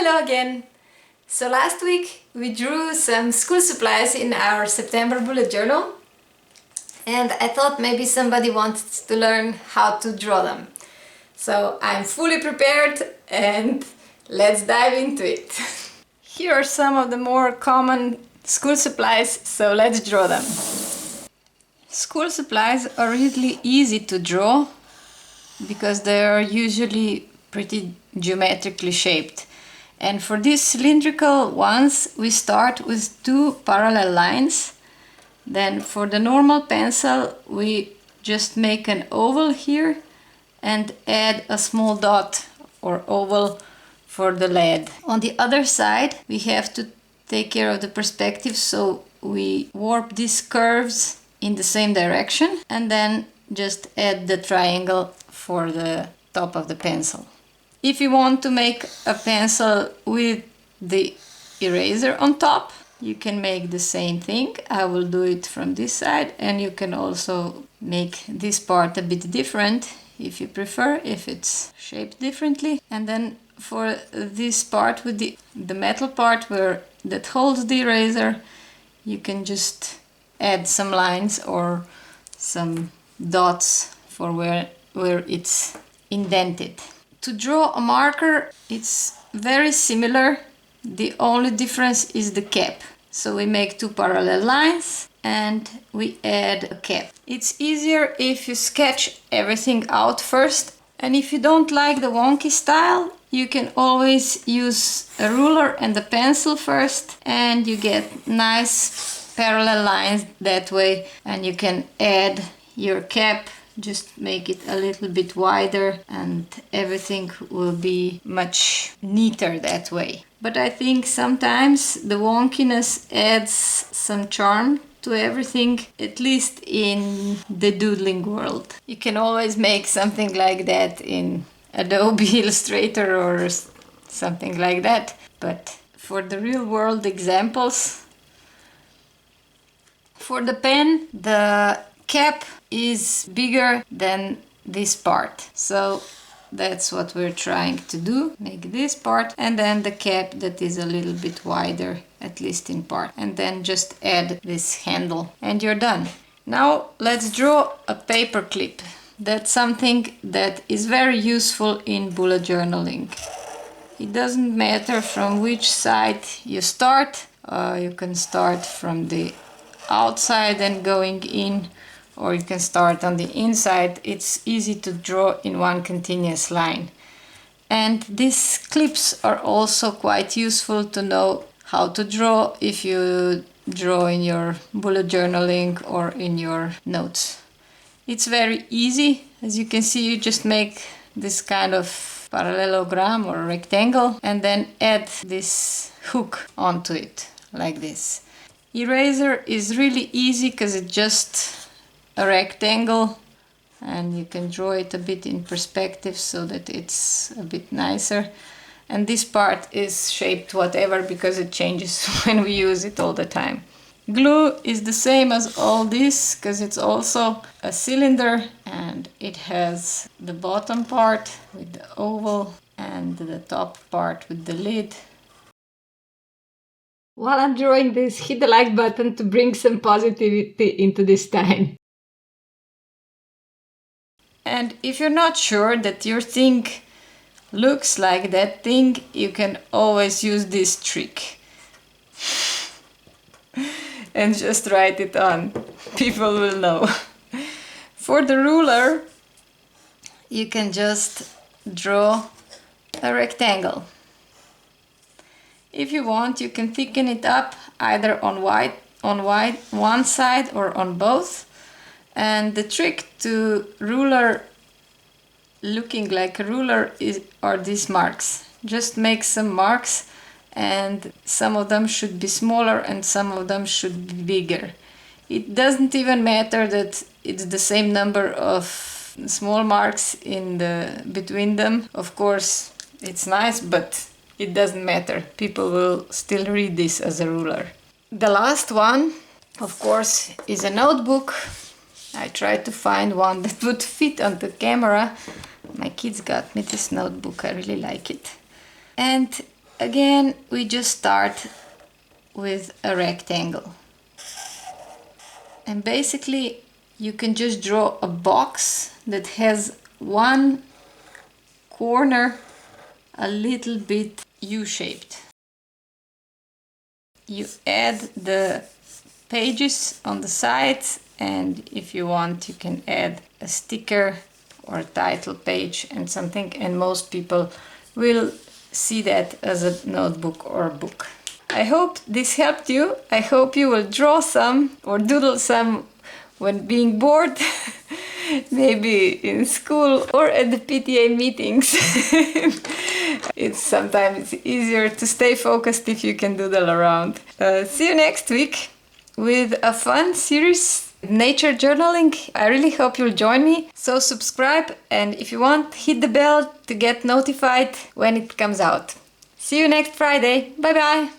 Hello again! So last week we drew some school supplies in our September bullet journal and I thought maybe somebody wanted to learn how to draw them. So I'm fully prepared and let's dive into it. Here are some of the more common school supplies, so let's draw them. School supplies are really easy to draw because they are usually pretty geometrically shaped. And for these cylindrical ones, we start with two parallel lines. Then for the normal pencil, we just make an oval here and add a small dot or oval for the lead. On the other side, we have to take care of the perspective, so we warp these curves in the same direction and then just add the triangle for the top of the pencil. If you want to make a pencil with the eraser on top, you can make the same thing. I will do it from this side, and you can also make this part a bit different if you prefer, if it's shaped differently. And then for this part with the metal part that holds the eraser, you can just add some lines or some dots for where it's indented. To draw a marker, it's very similar. The only difference is the cap. So we make two parallel lines and we add a cap. It's easier if you sketch everything out first. And if you don't like the wonky style, you can always use a ruler and a pencil first, and you get nice parallel lines that way, and you can add your cap. Just make it a little bit wider and everything will be much neater that way. But I think sometimes the wonkiness adds some charm to everything, at least in the doodling world. You can always make something like that in Adobe Illustrator or something like that. But for the real world examples, for the pen, the cap is bigger than this part. So that's what we're trying to do. Make this part and then the cap that is a little bit wider, at least in part. And then just add this handle and you're done. Now let's draw a paperclip. That's something that is very useful in bullet journaling. It doesn't matter from which side you start. You can start from the outside and going in, or you can start on the inside. It's easy to draw in one continuous line. And these clips are also quite useful to know how to draw if you draw in your bullet journaling or in your notes. It's very easy. As you can see, you just make this kind of parallelogram or rectangle and then add this hook onto it, like this. Eraser is really easy because it's just a rectangle and you can draw it a bit in perspective so that it's a bit nicer. And this part is shaped whatever because it changes when we use it all the time. Glue is the same as all this because it's also a cylinder and it has the bottom part with the oval and the top part with the lid. While I'm drawing this, hit the like button to bring some positivity into this time. And if you're not sure that your thing looks like that thing, you can always use this trick. And just write it on. People will know. For the ruler, you can just draw a rectangle. If you want, you can thicken it up either on one side or on both. And the trick to ruler looking like a ruler are these marks. Just make some marks, and some of them should be smaller and some of them should be bigger. It doesn't even matter that it's the same number of small marks between them. Of course, it's nice, but it doesn't matter. People will still read this as a ruler. The last one, of course, is a notebook. I tried to find one that would fit on the camera. My kids got me this notebook. I really like it. And Again, we just start with a rectangle. And basically, you can just draw a box that has one corner a little bit U-shaped. You add the pages on the sides, and if you want you can add a sticker or a title page and something, and most people will see that as a notebook or a book. I hope this helped you. I hope you will draw some or doodle some when being bored, maybe in school or at the PTA meetings. It's sometimes easier to stay focused if you can doodle around. See you next week with a fun series, nature journaling. I really hope you'll join me. So subscribe, and if you want, hit the bell to get notified when it comes out. See you next Friday. Bye bye.